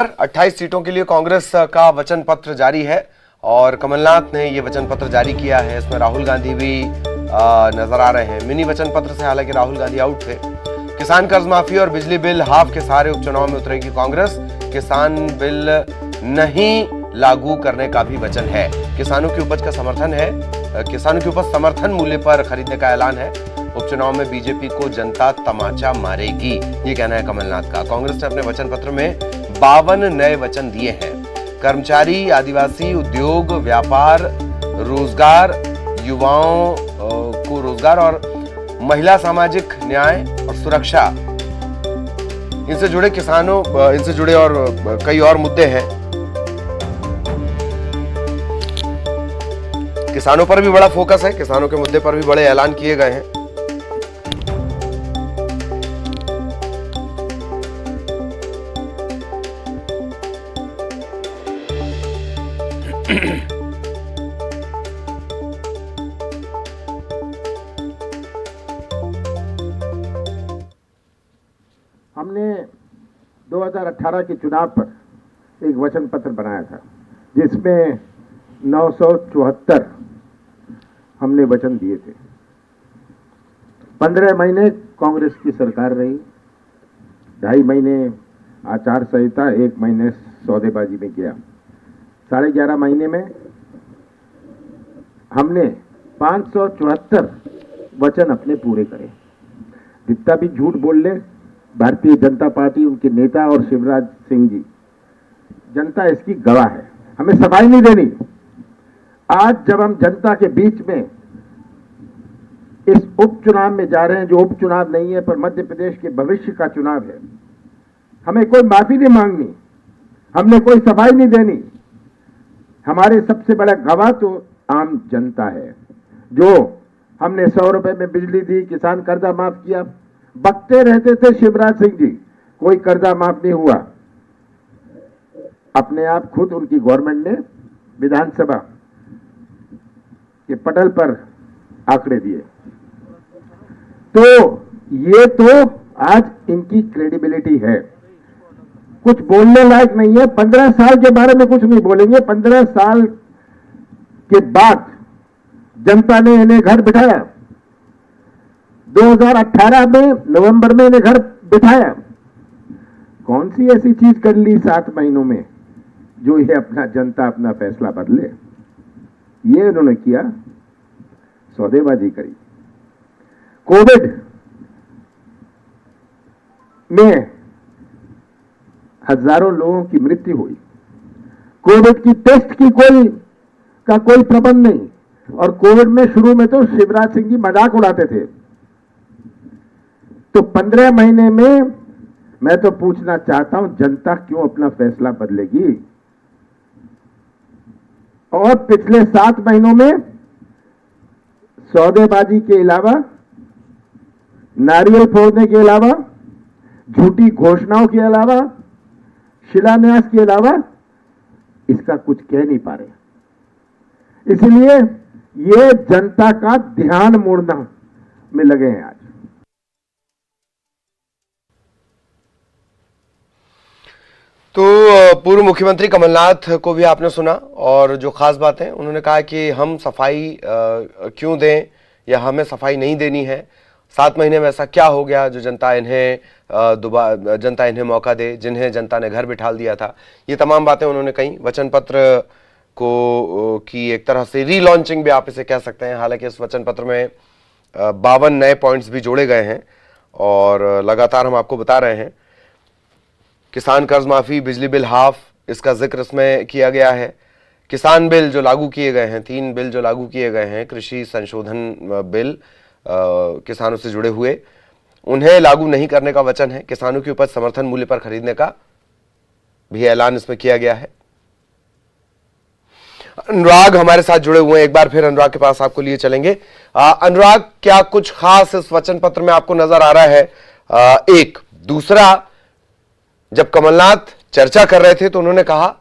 28 सीटों के लिए कांग्रेस का वचन पत्र जारी है और कमलनाथ ने ये वचन पत्र जारी किया है। इसमें राहुल गांधी भी नजर आ रहे हैं। मिनी वचन पत्र से हालांकि राहुल गांधी आउट थे। किसान कर्ज माफी और बिजली बिल हाफ के सहारे उपचुनाव में उतरेगी कांग्रेस। किसान बिल नहीं लागू करने का भी वचन है। किसानों की उपज का समर्थन है। किसानों की उपज समर्थन मूल्य पर खरीदने का ऐलान है। उपचुनाव में बीजेपी को जनता तमाचा मारेगी, ये कहना है कमलनाथ का। कांग्रेस ने अपने वचन पत्र में 52 नए वचन दिए हैं। कर्मचारी, आदिवासी, उद्योग, व्यापार, रोजगार, युवाओं को रोजगार और महिला सामाजिक न्याय और सुरक्षा, इनसे जुड़े किसानों, इनसे जुड़े और कई और मुद्दे हैं। किसानों पर भी बड़ा फोकस है। किसानों के मुद्दे पर भी बड़े ऐलान किए गए हैं। हमने 2018 के चुनाव पर एक वचन पत्र बनाया था जिसमें 974 हमने वचन दिए थे। 15 महीने कांग्रेस की सरकार रही, 2.5 महीने आचार संहिता, 1 महीने सौदेबाजी में किया। 11.5 महीने में हमने 574 वचन अपने पूरे करे। जितना भी झूठ बोल ले भारतीय जनता पार्टी, उनके नेता और शिवराज सिंह जी, जनता इसकी गवाह है। हमें सफाई नहीं देनी। आज जब हम जनता के बीच में इस उपचुनाव में जा रहे हैं, जो उपचुनाव नहीं है पर मध्य प्रदेश के भविष्य का चुनाव है, हमें कोई माफी नहीं मांगनी, हमने कोई सफाई नहीं देनी। हमारे सबसे बड़ा गवाह तो आम जनता है। जो हमने 100 रुपए में बिजली दी, किसान कर्जा माफ किया, बकते रहते थे शिवराज सिंह जी, कोई कर्जा माफ नहीं हुआ। अपने आप खुद उनकी गवर्नमेंट ने विधानसभा के पटल पर आंकड़े दिए। तो ये तो आज इनकी क्रेडिबिलिटी है, कुछ बोलने लायक नहीं है। 15 साल के बारे में कुछ नहीं बोलेंगे। 15 साल के बाद जनता ने इन्हें घर बिठाया। 2018 में नवंबर में इन्हें घर बिठाया। कौन सी ऐसी चीज कर ली 7 महीनों में जो ये अपना जनता अपना फैसला बदले? ये उन्होंने किया, सौदेबाजी करी। कोविड में हजारों लोगों की मृत्यु हुई। कोविड की टेस्ट की कोई प्रबंध नहीं। और कोविड में शुरू में तो शिवराज सिंह जी मजाक उड़ाते थे। तो 15 महीने में मैं तो पूछना चाहता हूं, जनता क्यों अपना फैसला बदलेगी? और पिछले 7 महीनों में सौदेबाजी के अलावा, नारियल फोड़ने के अलावा, झूठी घोषणाओं के अलावा, शिलान्यास के अलावा इसका कुछ कह नहीं पा रहे। इसलिए ये जनता का ध्यान मोड़ना में लगे हैं आज। तो पूर्व मुख्यमंत्री कमलनाथ को भी आपने सुना और जो खास बात है, उन्होंने कहा कि हम सफाई क्यों दें या हमें सफाई नहीं देनी है। 7 महीने में ऐसा क्या हो गया जो जनता इन्हें मौका दे, जिन्हें जनता ने घर बिठा दिया था। ये तमाम बातें उन्होंने कही। वचन पत्र की एक तरह से रीलॉन्चिंग भी आप इसे कह सकते हैं। हालांकि इस वचन पत्र में 52 नए पॉइंट्स भी जोड़े गए हैं और लगातार हम आपको बता रहे हैं। किसान कर्ज माफी, बिजली बिल हाफ, इसका जिक्र इसमें किया गया है। किसान बिल जो लागू किए गए हैं, 3 बिल जो लागू किए गए हैं, कृषि संशोधन बिल, किसानों से जुड़े हुए, उन्हें लागू नहीं करने का वचन है। किसानों की उपज समर्थन मूल्य पर खरीदने का भी ऐलान इसमें किया गया है। अनुराग हमारे साथ जुड़े हुए हैं। एक बार फिर अनुराग के पास आपको लिए चलेंगे। अनुराग, क्या कुछ खास इस वचन पत्र में आपको नजर आ रहा है? एक दूसरा, जब कमलनाथ चर्चा कर रहे थे तो उन्होंने कहा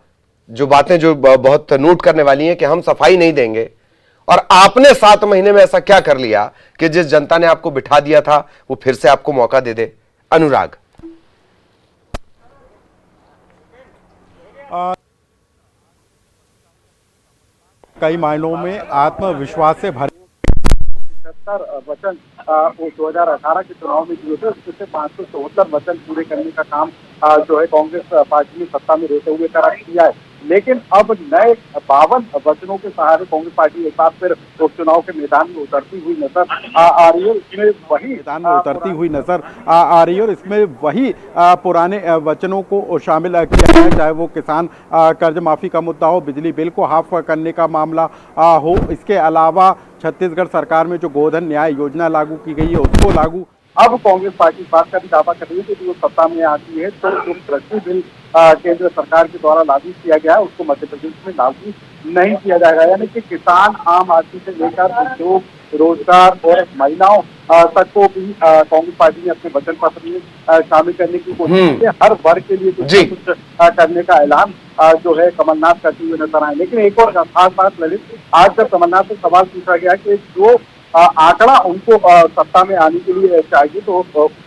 जो बातें जो बहुत नोट करने वाली हैं कि हम सफाई नहीं देंगे, और आपने 7 महीने में ऐसा क्या कर लिया कि जिस जनता ने आपको बिठा दिया था वो फिर से आपको मौका दे दे? अनुराग। कई मायनों में आत्मविश्वास से भरे 75 वचन वो 2018 के चुनाव में दिए थे, उसमें से 574 वचन पूरे करने का काम जो है कांग्रेस पार्टी ने सत्ता में रहते हुए किया है। लेकिन अब नए 52 वचनों के सहारे कांग्रेस पार्टी एक बार फिर उपचुनाव के मैदान में उतरती हुई नजर आ रही है। इसमें वही मैदान में उतरती हुई नजर आ रही है और इसमें वही पुराने वचनों को शामिल किया गया है, चाहे वो किसान कर्ज माफी का मुद्दा हो, बिजली बिल को हाफ करने का मामला हो, इसके अलावा छत्तीसगढ़ सरकार में जो गोधन न्याय योजना लागू की गई है उसको लागू। अब कांग्रेस पार्टी इस बात का भी दावा कर रही है कि वो सत्ता में आती है तो जो कृषि बिल केंद्र सरकार के द्वारा लागू किया गया है उसको मध्य प्रदेश में लागू नहीं किया जाएगा। यानी कि किसान, आम आदमी से लेकर उद्योग, रोजगार और महिलाओं तक को भी कांग्रेस पार्टी ने अपने वचन पत्र में शामिल करने की कोशिश की है। हर वर्ग के लिए कुछ करने का ऐलान जो है कमलनाथ करते हुए नजर आए। लेकिन एक और खास बात ललित, आज जब कमलनाथ से सवाल पूछा गया कि जो आंकड़ा उनको सत्ता में आने के लिए चाहिए तो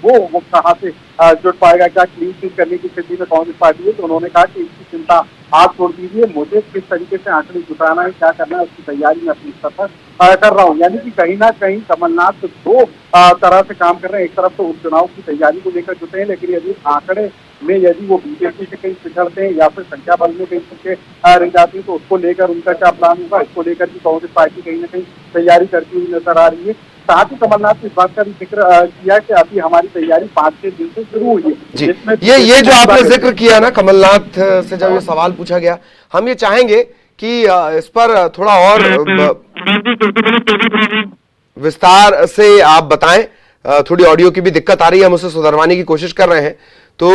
वो कहाँ से जुट पाएगा, क्या क्लीन स्वीप करने की स्थिति में कांग्रेस पार्टी है, तो उन्होंने कहा कि इसकी चिंता आप छोड़ दीजिए, मुझे किस तरीके से आंकड़े जुटाना है, क्या करना है, उसकी तैयारी मैं अपनी स्तर पर कर रहा हूँ। यानी कि कहीं ना कहीं कमलनाथ दो तरह से काम कर रहे हैं। एक तरफ तो उपचुनाव की तैयारी को लेकर जुटे हैं, लेकिन यदि आंकड़े में यदि वो बीजेपी से कहीं पिछड़ते हैं या फिर संख्या बल में कहीं पीछे रह जाती है तो उसको लेकर उनका क्या प्लान होगा, इसको लेकर भी कांग्रेस पार्टी कहीं ना कहीं तैयारी करती हुई नजर आ रही है। साथ ही कमलनाथ ने इस बात का भी जिक्र किया कि अभी हमारी तैयारी 5-6 दिन से शुरू हुई है। जिसमें ये जो आपने जिक्र किया ना कमलनाथ से जब ये सवाल पूछा गया, हम ये चाहेंगे कि इस पर थोड़ा और विस्तार से आप बताएं। थोड़ी ऑडियो की भी दिक्कत आ रही है, हम उसे सुधरवाने की कोशिश कर रहे हैं। तो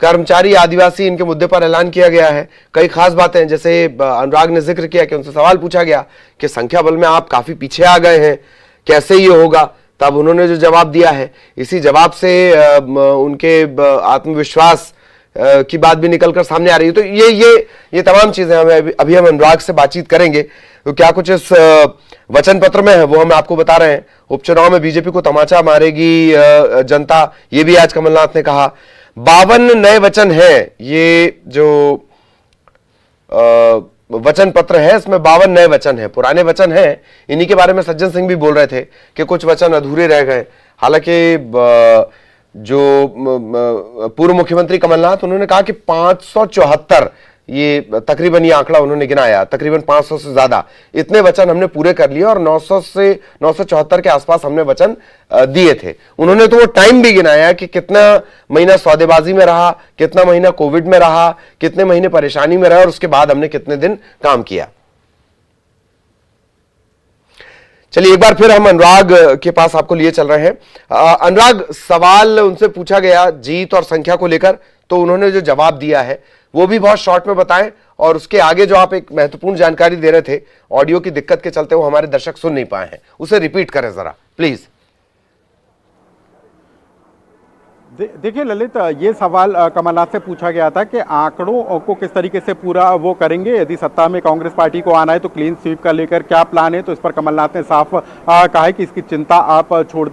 कर्मचारी आदिवासी इनके मुद्दे पर ऐलान किया गया है। कई खास बातें, जैसे अनुराग ने जिक्र किया कि उनसे सवाल पूछा गया कि संख्या बल में आप काफी पीछे आ गए हैं, कैसे ये होगा, तब उन्होंने जो जवाब दिया है, इसी जवाब से उनके आत्मविश्वास की बात भी निकलकर सामने आ रही है। तो ये तमाम चीजें हमें अभी हम अनुराग से बातचीत करेंगे। तो क्या कुछ इस वचन पत्र में है वो हम आपको बता रहे हैं। उपचुनाव में बीजेपी को तमाचा मारेगी जनता, ये भी आज कमलनाथ ने कहा। 52 नए वचन हैं, ये जो वचन पत्र है इसमें 52 नए वचन हैं। पुराने वचन हैं, इन्हीं के बारे में सज्जन सिंह भी बोल रहे थे कि कुछ वचन अधूरे रह गए। हालांकि जो पूर्व मुख्यमंत्री कमलनाथ, उन्होंने कहा कि 574, ये तकरीबन ये आंकड़ा उन्होंने गिनाया, तकरीबन 500 से ज्यादा इतने वचन हमने पूरे कर लिए और 900 से 974 के आसपास हमने वचन दिए थे। उन्होंने तो वो टाइम भी गिनाया कि कितना महीना सौदेबाजी में रहा, कितना महीना कोविड में रहा, कितने महीने परेशानी में रहा और उसके बाद हमने कितने दिन काम किया। चलिए एक बार फिर हम अनुराग के पास आपको लिए चल रहे हैं। अनुराग, सवाल उनसे पूछा गया जीत और संख्या को लेकर, तो उन्होंने जो जवाब दिया है वो भी बहुत शॉर्ट में बताएं, और उसके आगे जो आप एक महत्वपूर्ण जानकारी दे रहे थे, ऑडियो की दिक्कत के चलते वो हमारे दर्शक सुन नहीं पाए हैं, उसे रिपीट करें जरा प्लीज। देखिए ललित, ये सवाल कमलनाथ से पूछा गया था कि आंकड़ों को किस तरीके से पूरा वो करेंगे, यदि सत्ता में कांग्रेस पार्टी को आना है तो क्लीन स्वीप का लेकर क्या प्लान है। तो इस पर कमलनाथ ने साफ कहा है कि इसकी चिंता आप छोड़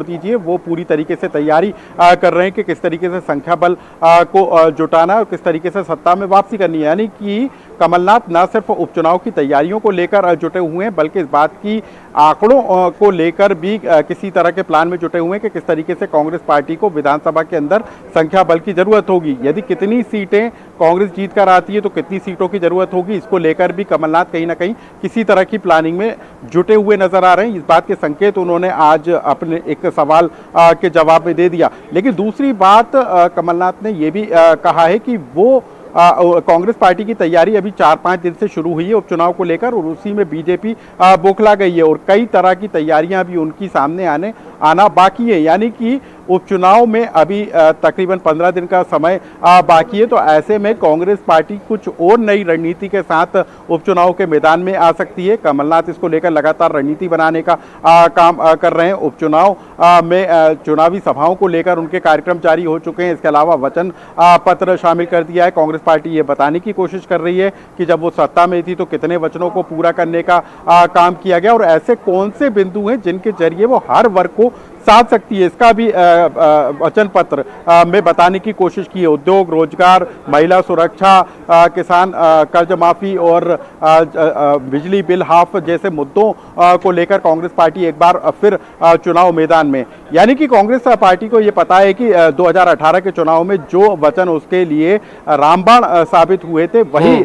दीजिए, वो पूरी तरीके से तैयारी कर रहे हैं कि किस तरीके से संख्या बल को जुटाना है और किस तरीके से सत्ता में वापसी करनी है। यानी कि कमलनाथ न सिर्फ उपचुनाव की तैयारियों को लेकर जुटे हुए हैं, बल्कि इस बात की आंकड़ों को लेकर भी किसी तरह के प्लान में जुटे हुए हैं कि किस तरीके से कांग्रेस पार्टी को विधानसभा के अंदर संख्या बल की जरूरत होगी, यदि कितनी सीटें कांग्रेस जीत कर आती है तो कितनी सीटों की जरूरत होगी, इसको लेकर भी कमलनाथ कहीं ना कहीं किसी तरह की प्लानिंग में जुटे हुए नजर आ रहे हैं। इस बात के संकेत उन्होंने आज अपने एक सवाल के जवाब में दे दिया। लेकिन दूसरी बात कमलनाथ ने यह भी कहा है कि वो कांग्रेस पार्टी की तैयारी अभी 4-5 दिन से शुरू हुई है उपचुनाव को लेकर, और उसी में बीजेपी बौखला गई है और कई तरह की तैयारियां भी उनकी सामने आना बाकी है। यानी कि उपचुनाव में अभी तकरीबन 15 दिन का समय बाकी है। तो ऐसे में कांग्रेस पार्टी कुछ और नई रणनीति के साथ उपचुनाव के मैदान में आ सकती है। कमलनाथ इसको लेकर लगातार रणनीति बनाने का काम कर रहे हैं। उपचुनाव में चुनावी सभाओं को लेकर उनके कार्यक्रम जारी हो चुके हैं। इसके अलावा वचन पत्र शामिल कर दिया है। कांग्रेस पार्टी ये बताने की कोशिश कर रही है कि जब वो सत्ता में थी तो कितने वचनों को पूरा करने का काम किया गया और ऐसे कौन से बिंदु हैं जिनके जरिए वो हर वर्ग को साध सकती है, इसका भी वचन पत्र में बताने की कोशिश की है। उद्योग, रोजगार, महिला सुरक्षा, किसान कर्ज माफी और बिजली बिल हाफ जैसे मुद्दों को लेकर कांग्रेस पार्टी एक बार फिर चुनाव मैदान में। यानी कि कांग्रेस पार्टी को ये पता है कि 2018 के चुनाव में जो वचन उसके लिए रामबाण साबित हुए थे, वही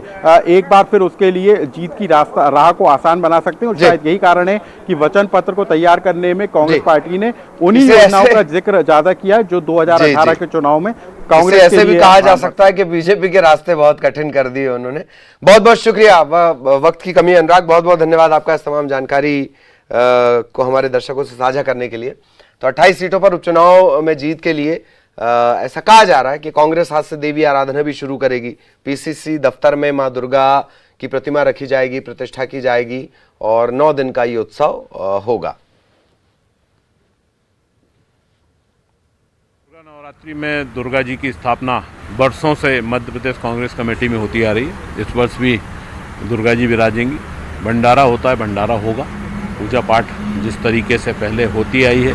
एक बार फिर उसके लिए जीत की राह को आसान बना सकते हैं। और शायद यही कारण है कि वचन पत्र को तैयार करने में कांग्रेस पार्टी ने उन्हीं योजनाओं का जिक्र ज्यादा किया जो 2018 के चुनाव में कांग्रेस के लिए ऐसे भी कहा जा सकता है कि बीजेपी के रास्ते बहुत कठिन कर दिए उन्होंने। बहुत बहुत शुक्रिया, वक्त की कमी अनुराग, बहुत बहुत धन्यवाद आपका इस तमाम जानकारी को हमारे दर्शकों से साझा करने के लिए। तो 28 सीटों पर उपचुनाव में जीत के लिए ऐसा कहा जा रहा है कि कांग्रेस आज से देवी आराधना भी शुरू करेगी। पीसीसी दफ्तर में मां दुर्गा की प्रतिमा रखी जाएगी, प्रतिष्ठा की जाएगी और 9 दिन का ये उत्सव होगा। नवरात्रि में दुर्गा जी की स्थापना वर्षों से मध्य प्रदेश कांग्रेस कमेटी में होती आ रही है। इस वर्ष भी दुर्गा जी विराजेंगी, भंडारा होता है, भंडारा होगा, पूजा पाठ जिस तरीके से पहले होती आई है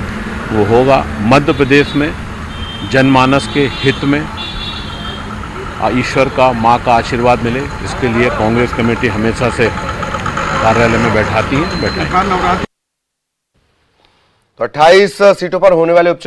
वो होगा। मध्य प्रदेश में जनमानस के हित में ईश्वर का, माँ का आशीर्वाद मिले, इसके लिए कांग्रेस कमेटी हमेशा से कार्यालय में बैठाती है। तो 28 सीटों पर होने वाले उपचुनाव